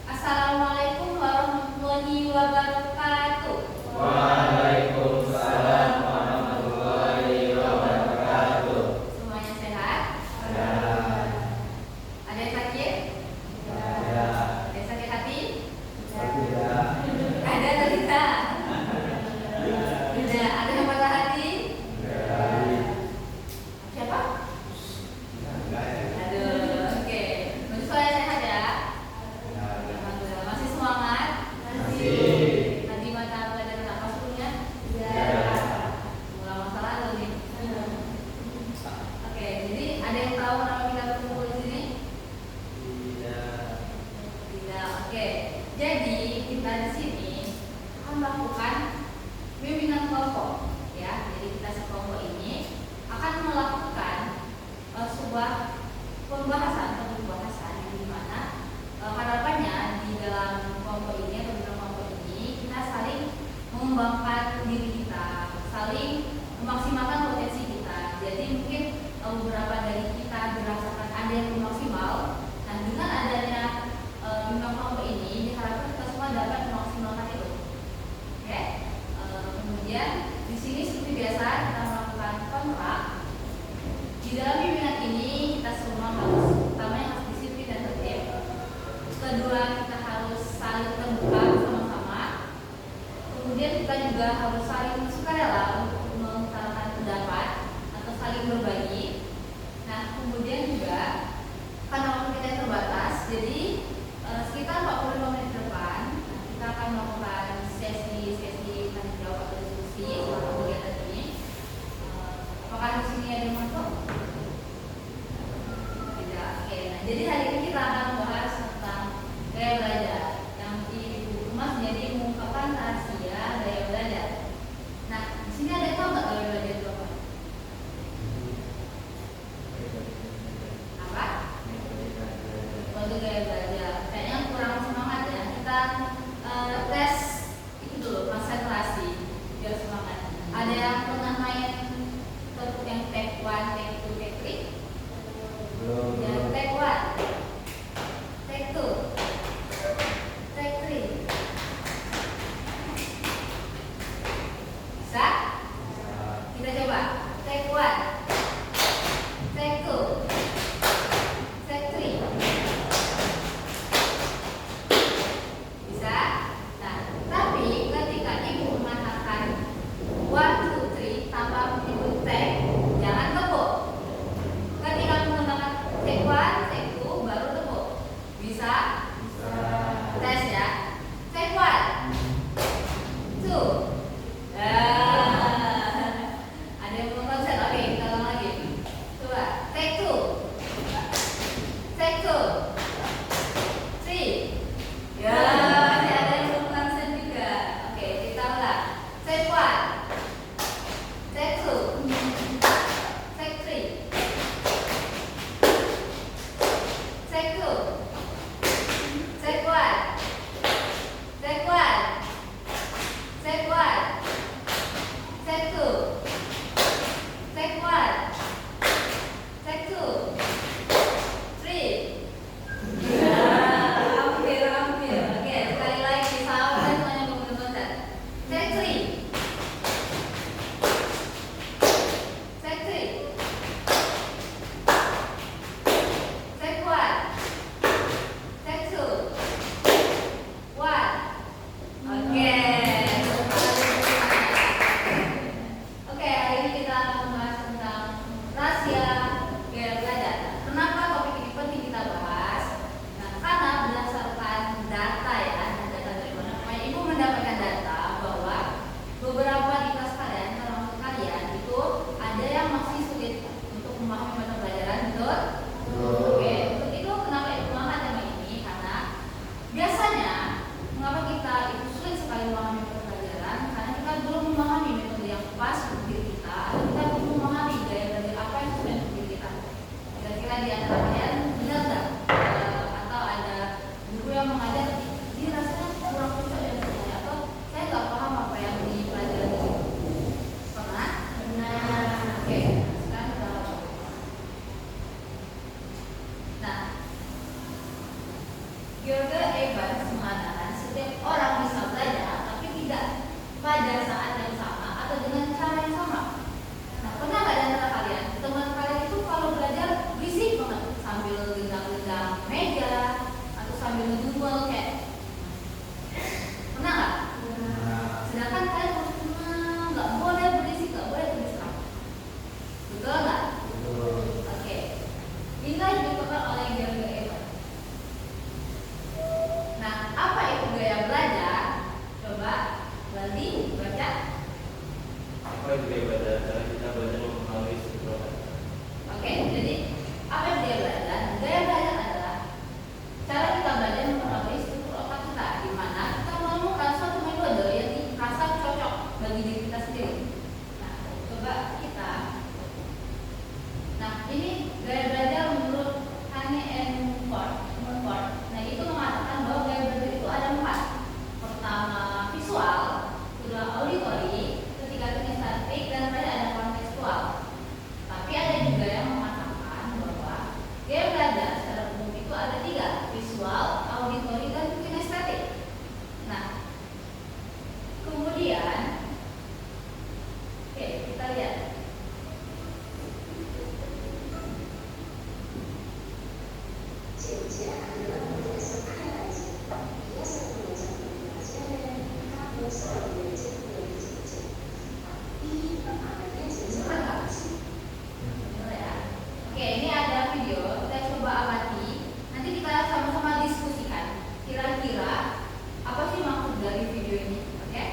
Assalamualaikum warahmatullahi wabarakatuh. Waalaikumsalam warahmatullahi wabarakatuh. Semuanya sehat? Ya, Ada yang sakit? ya, Ada yang sakit hati? tidak. Ada atau tidak? Tidak. Ada yang patah hati? Siapa? Aduh, oke. Menurut saya sehat ya? Alhamdulillah. Masih semangat? Masih. Tadi mata pelajaran apa sebelumnya? Ya. Mulai masa lalu nih. Oke, jadi ada yang tahu kenapa kita berkumpul di sini? Tidak. Oke. Jadi kita di sini akan melakukan bimbingan kelompok, ya. Jadi kita sekelompok ini akan melakukan sebuah pembahasan yang dimana harapannya di dalam kelompok ini atau di dalam kelompok ini kita saling mengembangkan diri kita, saling memaksimalkan potensi kita. Jadi mungkin beberapa dari kita dirasakan ada yang belum maksimal. Nah, dengan adanya bimbingan kelompok ini diharapkan kita semua dapat memaksimalkan itu. Oke. Kemudian di sini seperti biasa kita melakukan kontrak. Di dalam bimbingan ini kita semua harus disiplin dan tertib. Kedua, kita harus saling terbuka bersama-sama. Kemudian kita juga harus saling sukarela untuk mengutarakan pendapat atau saling berbagi. Nah, kemudian juga karena waktu kita yang terbatas, jadi sekitar 45 menit ke depan kita akan melakukan sesi tanya jawab atau diskusi selama kegiatan ini. Apakah di sini ada yang masuk? Tidak. Oke. Nah, jadi hari ini kita akan membahas tentang gaya belajar yang dikemas menjadi mengungkapkan rahasia gaya belajar. Nah, di sini ada yang tahu nggak gaya belajar itu apa? Apa? Untuk gaya belajar. Kayaknya kurang semangat ya. Kita tes itu dulu konsentrasi biar semangat. Ada yang pernah main yang take 1, take 2, take 3? Belum. Ya, take 1, take 2, take 3. Bisa? Kita coba. Take 1, take 2, take 3. Bisa? Nah, tapi ketika ibu mengatakan 1, 2, 3 tanpa menyebut take, jangan tepuk. Ketika menggunakan take 1, take 2 baru tepuk. Bisa? Tes ya. Take 1, 2. Ada yang belum konsen? Oke, kita ulang lagi. Coba. Take 2, take 2, 3. Ya, masih ada yang belum konsen juga. Oke, kita ulang. Take 1, take 2, take 3, take 2, take 1, take 1, take 1, take 2, take 1, take 2, 3. Hampir. Oke, sekali lagi sampai semuanya belum konsen. Take 3, take 3, take 1, take 2, 1. Oke. Oke, hari ini kita akan membahas tentang rahasia gaya belajar. Kenapa topik ini penting kita bahas? Nah, karena berdasarkan data ya, data dari mana? Makanya ibu mendapatkan data bahwa beberapa di kelas kalian, termasuk kalian itu ada yang masih sulit untuk memahami mata pelajaran, betul? Oke, untuk itu kenapa ibu mengangkat tema ini? Karena biasanya mengapa kita itu sulit sekali memahami mata pelajaran? Karena kita belum memahami metode yang pas untuk diri kita, atau kita belum memahami gaya belajar apa yang sesuai untuk diri kita. Kira-kira di antara kalian benar nggak? Atau ada guru yang mengajar ini rasanya kurang cocok ya sebenarnya, atau saya nggak paham apa yang dipelajari? Pernah? Benar. Oke. Sekarang kita lakukan. Nah, George Evans pada saat yang sama atau dengan cara yang sama. Nah, pernah nggak di antara kalian teman kalian itu kalau belajar berisik banget sambil genggam-genggam meja atau sambil ngedumel kayak pernah nggak? Sedangkan kalian harus tenang, nggak boleh berisik, nggak boleh terdistraksi. Betul nggak? Betul. Oke. Inilah yang dilakukan oleh gaya Evan. Nah, apa itu gaya belajar? Coba Waldi baca. Apa itu gaya belajar? Cara kita belajar mempengaruhi struktur otak. Oke, jadi apa itu gaya belajar? Gaya belajar adalah cara kita belajar mempengaruhi struktur otak kita, di mana kita menemukan suatu metode yang dirasa cocok bagi diri kita sendiri. Nah, coba kita. Nah, ini gaya belajar menurut Hane and Mumford. Nah, itu mengatakan bahwa gaya belajar itu ada 4. Pertama visual, kedua auditory, ketiga kinestetik, dan terakhir ada kontekstual. Tapi ada juga yang mengatakan bahwa gaya belajar secara umum itu ada 3, visual, auditory, dan kinestetik. Nah, kemudian, oke, kita lihat. Oke, ini ada video, kita coba amati. Nanti kita sama-sama diskusikan. Kira-kira apa sih maksud dari video ini? Oke?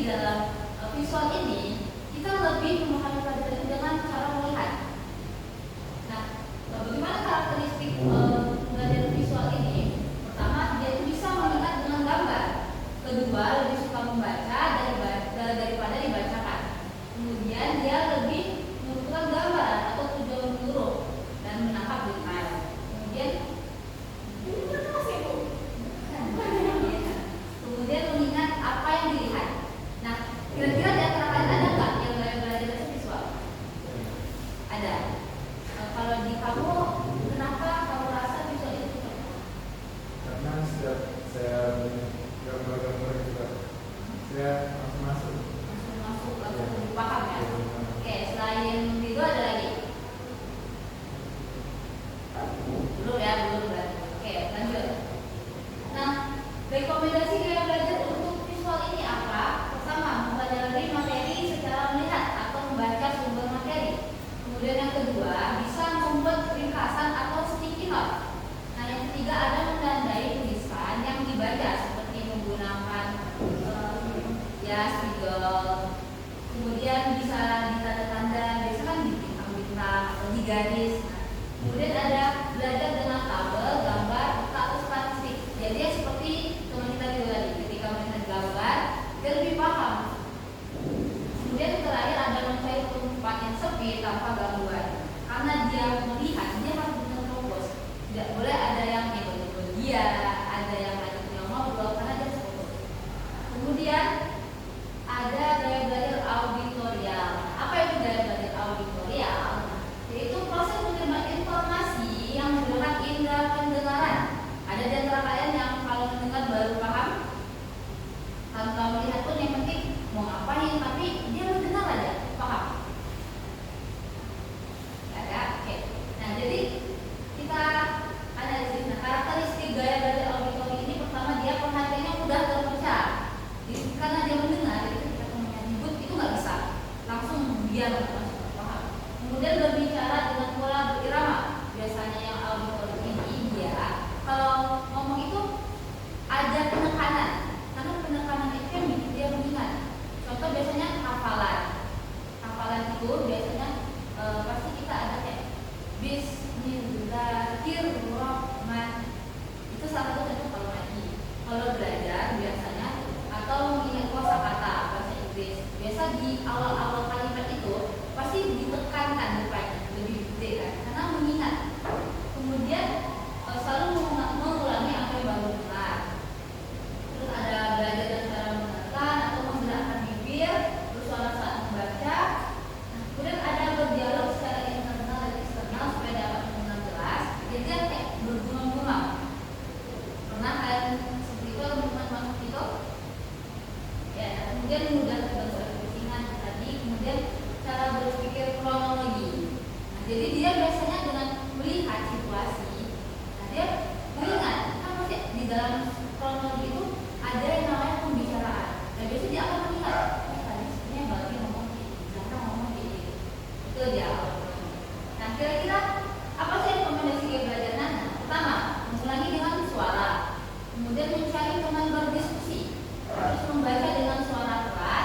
dalam visual ini kita lebih memahami pelajaran dengan cara melihat. Nah, bagaimana karakteristik pelajaran visual ini? Pertama, dia itu bisa mengingat dengan gambar. Kedua, lebih suka membaca daripada dibacakan. Kemudian dia lebih membutuhkan gambaran atau tujuan menurut dan menangkap detail. Kemudian mengingat apa yang dilihat. Nah, kira-kira di antara kalian ada nggak yang belajar visual? Ada. Kalau di kamu, kenapa kamu rasa visual itu cocok? Karena setiap saya gambar-gambar juga saya langsung masuk, langsung paham ya. Oke, selain itu ada lagi? Belum berarti. Oke, lanjut. Nah, rekomendasi gaya belajar untuk visual ini apa? Pertama, mempelajari materi secara melihat atau membaca sumber materi. Kemudian yang kedua, bisa membuat ringkasan atau sticky note. Nah, yang ketiga ada menandai tulisan yang dibaca seperti menggunakan spidol. Kemudian bisa ditanda-tanda, biasanya kan di bintang-bintang atau di garis. Kemudian ada belajar dengan tabel, gambar, atau statistik. Jadi ya seperti teman kita juga tadi, ketika melihat gambar, dia lebih paham. Kemudian terakhir ada mencari tempat yang sepi tanpa gangguan. Karena dia melihat, dia harus benar fokus. Tidak boleh ada yang ikut dia, ada yang ngajak yang ngobrol, karena dia harus fokus. Kemudian ada gaya belajar auditorial. Apa itu gaya belajar auditorial? Yaitu proses menerima informasi yang menggunakan indera pendengaran. Ada di antara kalian yang kalau mendengar baru paham, tanpa melihat pun yang penting mau ngapain, tapi dia mendengar aja paham. Ada, oke. Nah, jadi kita analisis. Nah, karakteristik gaya belajar auditori ini pertama dia perhatiannya mudah terpecah. Jadi karena dia mendengar, itu kita menyebut itu nggak bisa langsung dia langsung paham. Kemudian berbicara dengan pola berirama. Biasanya yang auditori ini dia kalau ngomong itu ada penekanan, karena penekanan itu yang bikin dia mengingat. Contoh biasanya hafalan itu biasanya pasti kita ada kayak Bismillahirrahmanirrahim. Itu salah satu contoh kalau ngaji. Kalau belajar biasanya atau mengingat kosakata bahasa Inggris, biasa di awal-awal kalimat itu pasti ditekankan depannya lebih gede kan, karena mengingat. Kemudian selalu mengulangi apa yang baru dengar. Terus ada belajar dengan cara mengenakan atau menggerakkan bibir, bersuara saat membaca. Nah, kemudian ada berdialog secara internal dan eksternal supaya dapat mendengar jelas. Jadi dia kayak bergumam-gumam. Pernah kalian seperti itu masuk itu? Ya, kemudian mudah terbentuk kepentingan tadi. Kemudian cara berpikir kronologi. Nah, jadi dia biasanya dengan melihat situasi, nah dia mengingat kan pasti di dalam kronologi itu ada yang namanya pembicaraan. Nah biasanya dia akan melihat, tadi sebenarnya bagi ngomong ini, itu dia awal. Nah kira-kira apa sih rekomendasi gaya belajar? Nah, pertama, mengulangi dengan suara, kemudian mencari teman berdiskusi, terus membaca dengan suara keras.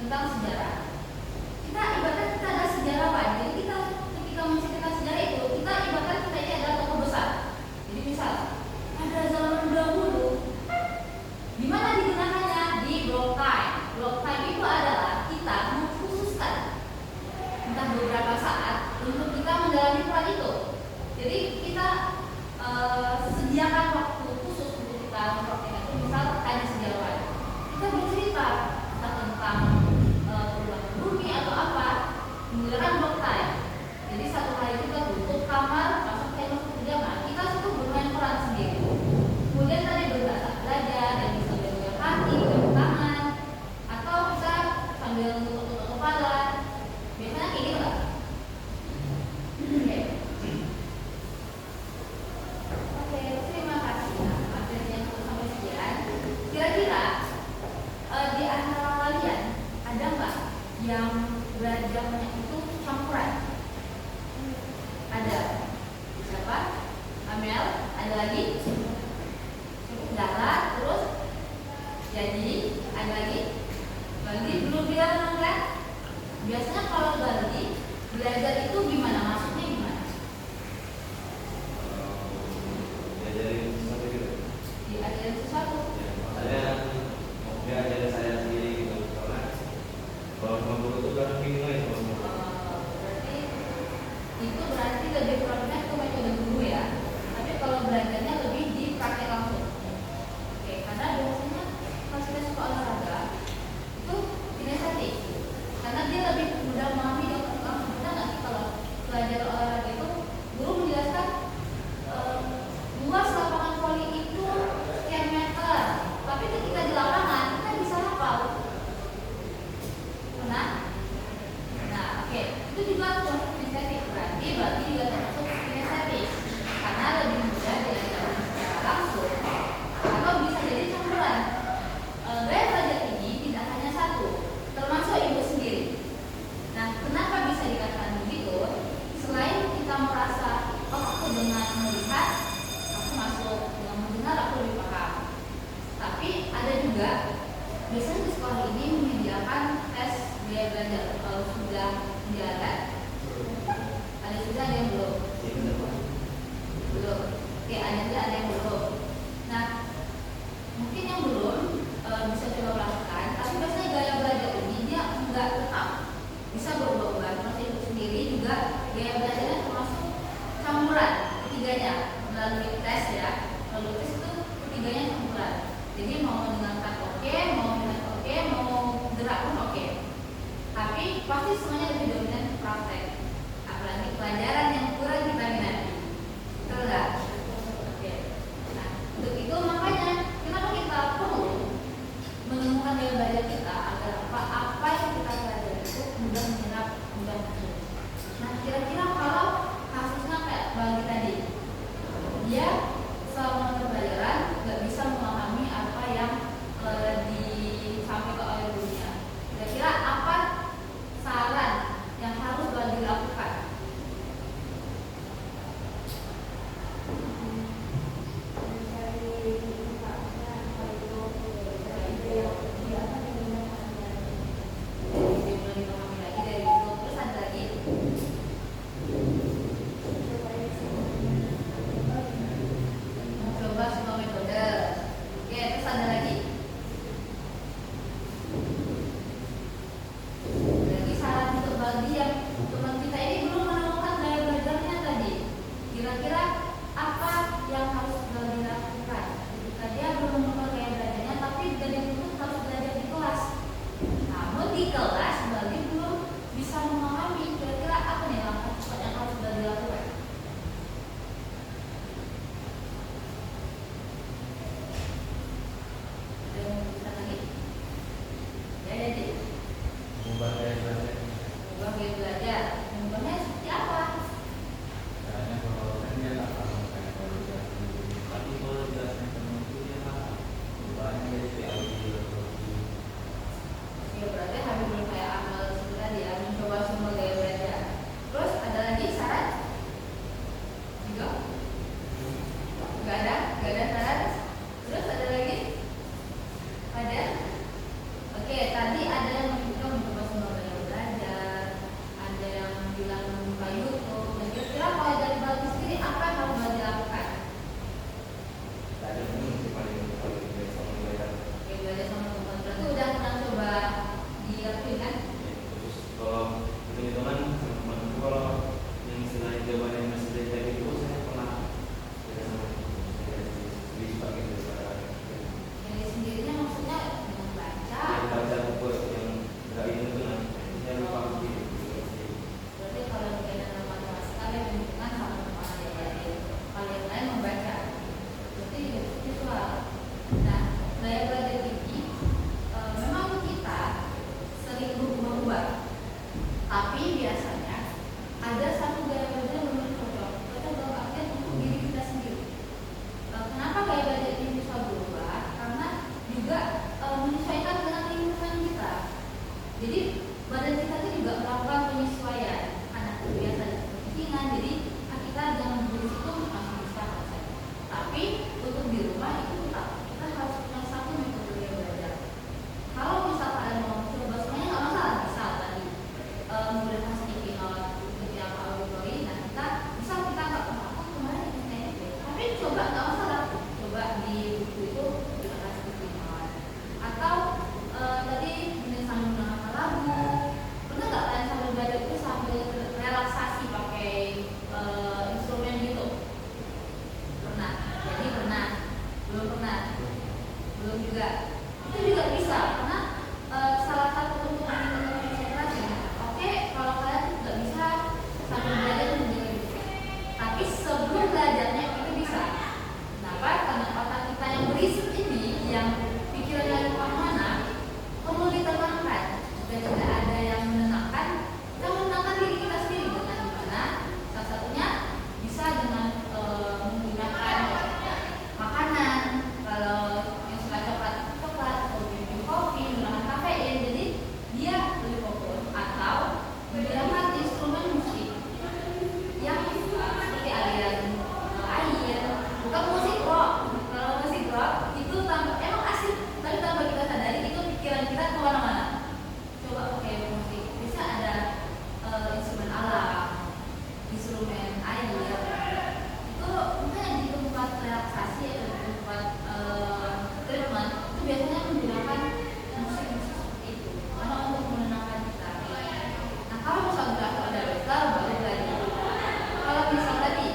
tentang sejarah. Kita ibaratkan kita ada sejarawan. Jadi kita ketika menceritakan sejarah itu, kita ibaratkan kita ini adalah tokoh besar. Jadi misal pada zaman dahulu, di mana digunakannya di block time. Block time itu adalah kita mengkhususkan entah beberapa saat untuk kita menjalani peran itu. Jadi kita sediakan waktu khusus untuk kita mempraktikkan itu. Misal tanya sejarawan, kita bercerita entah tentang perubahan bumi atau apa, menggunakan block time. Jadi satu hari kita tutup kamar, masuk tembok ke pijama, kita suka bermain peran sendiri. Kemudian tadi berbahasa belajar dan bisa bergerak kaki, bergerak tangan, atau bisa sambil tutup kepala. Biasanya kayak gitu nggak? Oke, terima kasih. Nah, materi yang sampai sekian. Kira-kira di antara kalian ada nggak yang belajarnya itu campuran? Ada. Siapa? Amel. Ada lagi? Zahra. Terus? Jadi ada lagi? Galdi belum bilang kan? Biasanya kalau Galdi belajar itu gimana? Maksudnya gimana? Diajarin sesuatu gitu. Diajarin sesuatu. Ya, makanya mau diajarin saya sendiri gitu. Karena kalau sama guru tuh kadang bingung aja sama guru. Berarti lebih produknya ke metode guru ya. Tapi kalau belajarnya lebih di praktek langsung. Oke, karena biasanya kalau kita suka olahraga itu kinestetik. Karena dia lebih mudah memahami dan langsung. Kita nggak sih kalau belajar olahraga itu guru menjelaskan luas lapangan voli itu sekian meter. Tapi ketika di lapangan kita bisa hafal. Nah, oke. Itu juga contoh kinestetik. Berarti juga termasuk kinestetik. Karena lebih mudah diajarkan secara langsung. Atau bisa jadi campuran. Gaya belajar ini tidak hanya satu, termasuk ibu sendiri. Nah, kenapa bisa dikatakan begitu? Selain kita merasa, oh aku dengan melihat, aku masuk, dengan mendengar aku lebih paham. Tapi ada juga, biasanya di sekolah ini menyediakan tes gaya belajar. Kalau sudah menjalankan, ada sudah ada yang belum? Belum. Oke, ada yang belum. Nah, mungkin yang belum bisa coba lakukan. Tapi biasanya gaya belajar ini dia enggak tetap, bisa berubah-ubah. Termasuk itu sendiri juga gaya belajarnya termasuk campuran ketiganya melalui tes ya. Melalui tes itu ketiganya campuran. Jadi mau mendengarkan oke, mau melihat oke, mau gerak pun oke. Tapi pasti semuanya lebih dominan praktek. Apalagi pelajaran yang kurang kita minati. Betul nggak? Oke. Nah, untuk itu makanya kenapa kita perlu menemukan gaya belajar kita agar apa yang kita pelajari itu mudah menyerap, mudah masuk. Nah, kira-kira kalau kasusnya kayak bagi tadi, dia selama pembelajaran nggak bisa memahami apa yang disampaikan oleh gurunya. Kira-kira apa saran yang harus bagi lakukan? Ya berarti habis belum badan kita tuh juga melakukan penyesuaian karena terbiasa dengan kepentingan, jadi kita jangan berisiko langsung bisa konsep. Tapi untuk di rumah itu kita harus punya satu metode belajar. Kalau misal kalian mau coba semuanya nggak masalah, misal tadi menggunakan sticky note untuk yang auditory, nah kita nggak pernah kemarin ini, tapi coba nggak masalah, coba di buku itu gunakan sticky note atau tadi sambil mendengarkan lagu. Pernah nggak kalian sambil belajar itu sambil relaksasi pakai instrumen gitu? Pernah? Jadi pernah? Belum pernah? Belum juga? Itu juga bisa karena salah satu untuk meningkatkan konsentrasi. Oke, kalau kalian nggak bisa sambil belajar itu juga bisa. Tapi sebelum belajarnya itu bisa. Kenapa? Karena otak kita yang berisik ini, yang pikirannya kemana-mana, perlu ditenangkan. Dan tidak ada yang menenangkan, kita menenangkan diri kita sendiri dengan gimana? Salah satunya bisa dengan menggunakan makanan. Kalau yang suka coklat atau minum kopi, menggunakan kafein, jadi dia lebih fokus. Atau menggunakan instrumen musik yang seperti aliran air, bukan musik rock. Kalau musik rock itu emang asik, tapi tanpa kita sadari itu pikiran kita kemana-mana. Coba pakai musik, bisa ada instrumen alam, instrumen air, itu mungkin di tempat relaksasi atau di tempat treatment itu biasanya menggunakan musik-musik seperti itu karena untuk menenangkan kita. Nah kalau misalnya udah besar baru belajar. Kalau misal tadi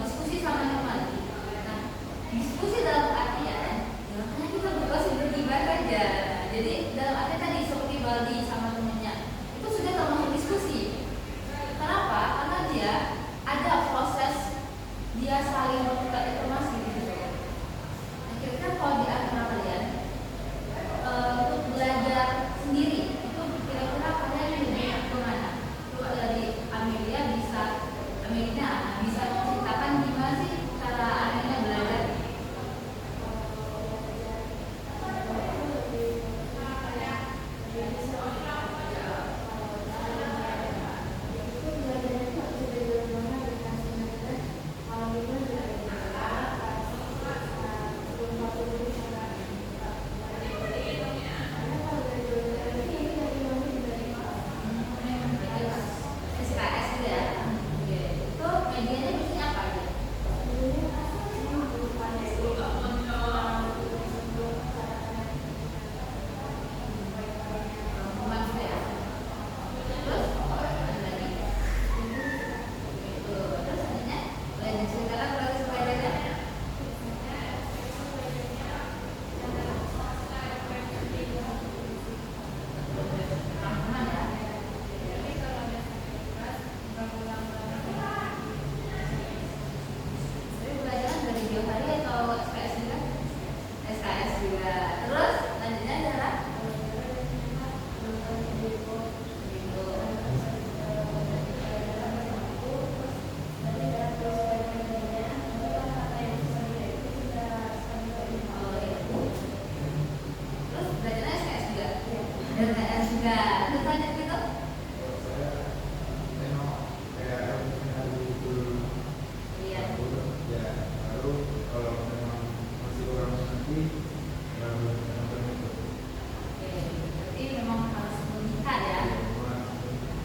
diskusi sama teman, nah diskusi dalam artian makanya kita bergosip bergibah saja. Jadi dalam arti tadi seperti Baldi sama temennya itu sudah termasuk diskusi. Kenapa? Karena dia ada proses dia saling bertukar informasi gitu. Nah, kira-kira kalau di antara kalian untuk belajar sendiri itu kira-kira kalian lebih kemana? Coba dari Amelia bisa menceritakan gimana sih cara Amelia belajar? SKS gitu ya? Oke. Itu medianya biasanya apa aja? Rangkuman gitu ya? Terus ada lagi? Itu. Terus selanjutnya boleh diceritakan proses belajarnya? Rangkuman ya? Jadi pelajaran dari Biohari atau SKS juga? SKS juga. Terus selanjutnya adalah terus belajarnya SKS juga. SKS juga. Terus lanjut gitu? Kalau saya memang kayak hari itu Iya. ya, baru kalau memang masih kurang nanti baru nonton itu. Oke. Berarti memang harus melihat ya.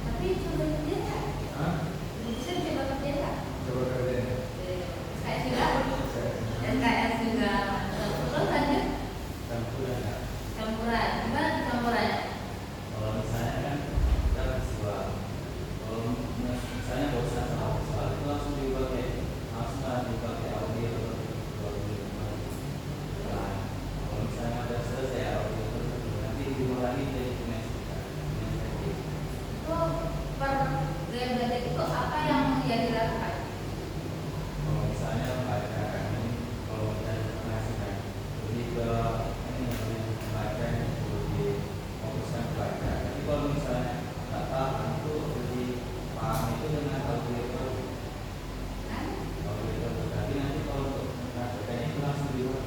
Tapi coba kerja nggak? Hah? Bisa coba kerja nggak? Coba kerja. SKS juga? SKS juga. Terus lanjut campuran. Gimana tuh campurannya? Kalau misalnya kan kita siswa, kalau misalnya nggak usah tahu soal itu langsung dipakai audio atau nah, kalau misalnya udah selesai audio nanti diulangi dari Itu per gaya belajar itu apa yang dia dilakukan? kalau misalnya baca ini kalau kita informasikan lebih ke ini namanya baca lebih fokuskan ke baca. Tapi kalau misalnya nggak paham itu lebih paham itu dengan audio Kan? tapi nanti kalau untuk prakteknya itu langsung dibuat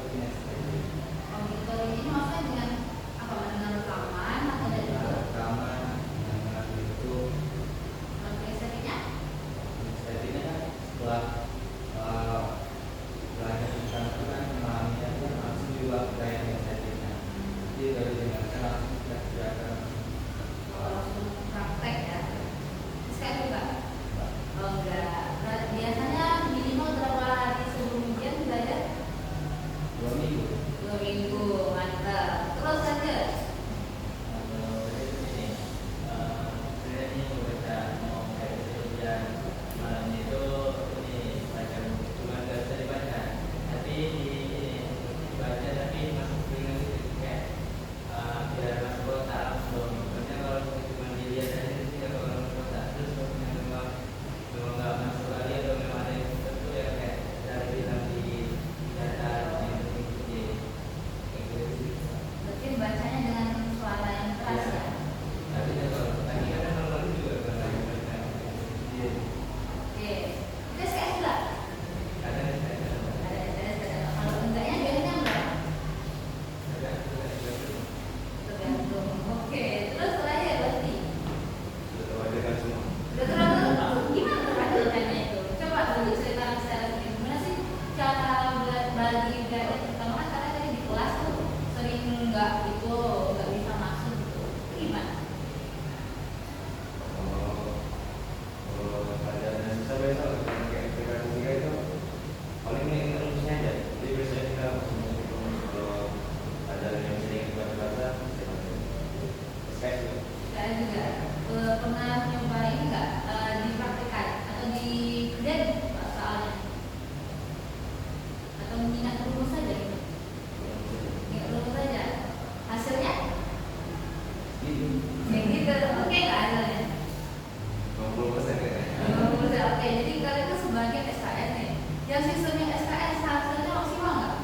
Auditori ini maksudnya dengan apa? Dengan rekaman atau dari itu? rekaman juga. Pernah nyobain nggak dipraktekkan atau dikerjain soalnya? Atau mengingat rumus saja gitu? Ingat rumus saja. Hasilnya? Yang gitu, oke nggak hasilnya? 20% kayaknya. Oke, jadi kalian itu sebagai SKS nih. Yang sistemnya SKS hasilnya maksimal nggak?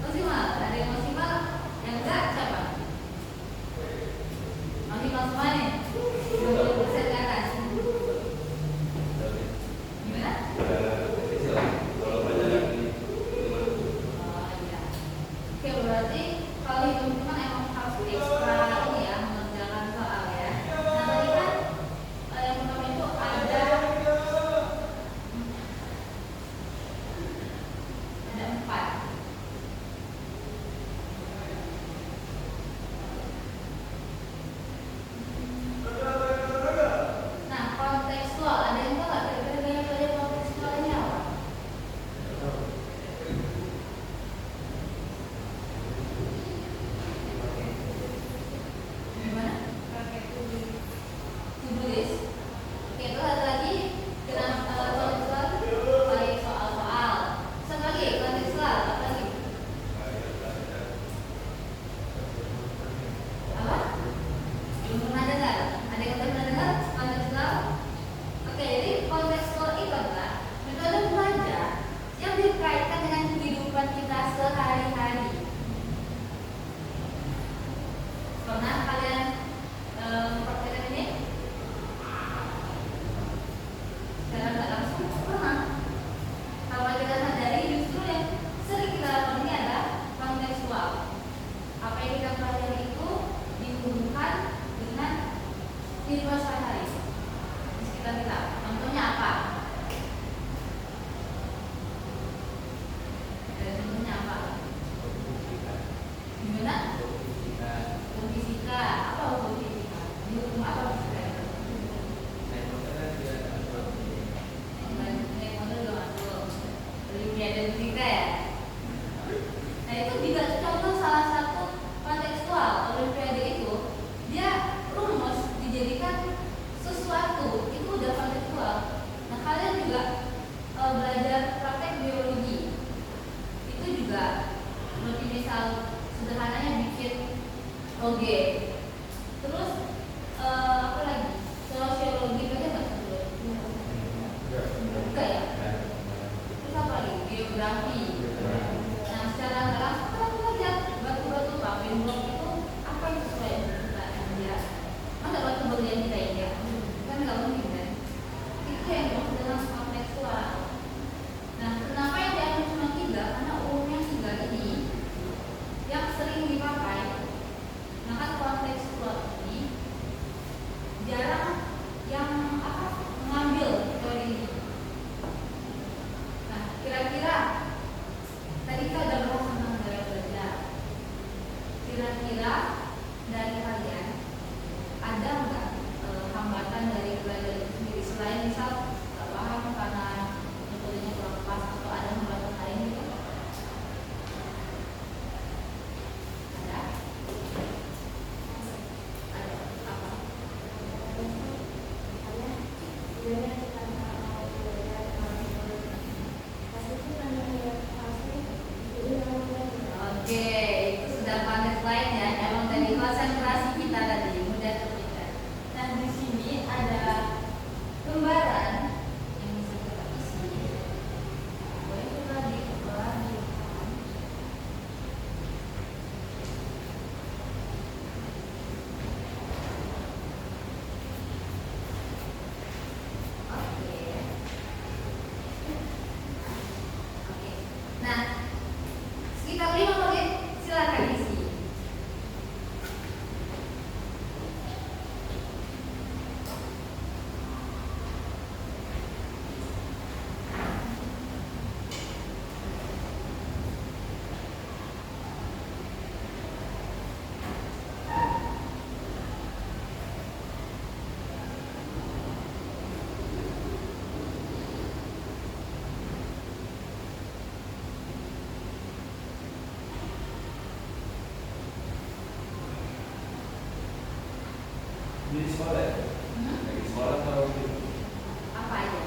Maksimal. Ada yang maksimal, yang enggak siapa? Maksimal semua nih. 20% ke atas. Gimana? Kecil. Kalau pelajaran ini Oh iya. Oke, berarti kalau hitung-hitungan emang harus ekstra ini ya, mengerjakan soal ya. Nah tadi kan yang pertama itu ada 4. Nah kontekstual, ada yang tahu nggak kira-kira gaya belajar kontekstual ini apa? Gimana? Tulis. Oke, terus ada lagi kontekstual baik soal-soal. Satu lagi kontekstual, apa lagi? Apa? Belum pernah dengar. Ada yang pernah dengar kontekstual? Oke, jadi kontekstual itu adalah metode belajar yang dikaitkan dengan kehidupan kita sehari-hari. Pernah kalian mempraktekkan ini? Secara nggak langsung pernah. Kalau kita sadari justru yang sering kita lakukan ini adalah kontekstual. Apa yang kita pelajari itu dihubungkan dengan kehidupan sehari-hari di sekitar kita. Contohnya apa? Contohnya apa? Gimana? Hukum fisika. Apa hukum fisika? Ini hukum apa fisika itu? Naik motor juga masuk. Olimpiade fisika ya. Nah itu juga contoh salah satu kontekstual. Olimpiade itu dia rumus dijadikan sesuatu, itu udah kontekstual. Nah kalian juga belajar praktek biologi, itu juga seperti misal sederhananya bikin oge. Terus apa lagi? Sosiologi belajar nggak dulu? Enggak ya? Terus apa lagi? Geografi. Nah secara nggak langsung kita belajar batu-batu paving block itu apa yang sesuai dengan kita ya? Masa batu bagian kita ya? Kan nggak mungkin kan? Itu yang dimaksud dengan kontekstual. Nah kenapa yang diambil cuma 3? Karena umumnya 3 ini yang sering dipakai. Nah kan kontekstual ini Di sekolah ya? Di sekolah atau di Apa aja?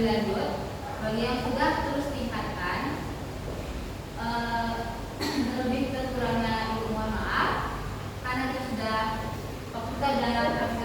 lebih lanjut, bagi yang sudah terus tingkatkan, terlebih kekurangnya ibu mohon maaf karena itu sudah waktu kita dalam proses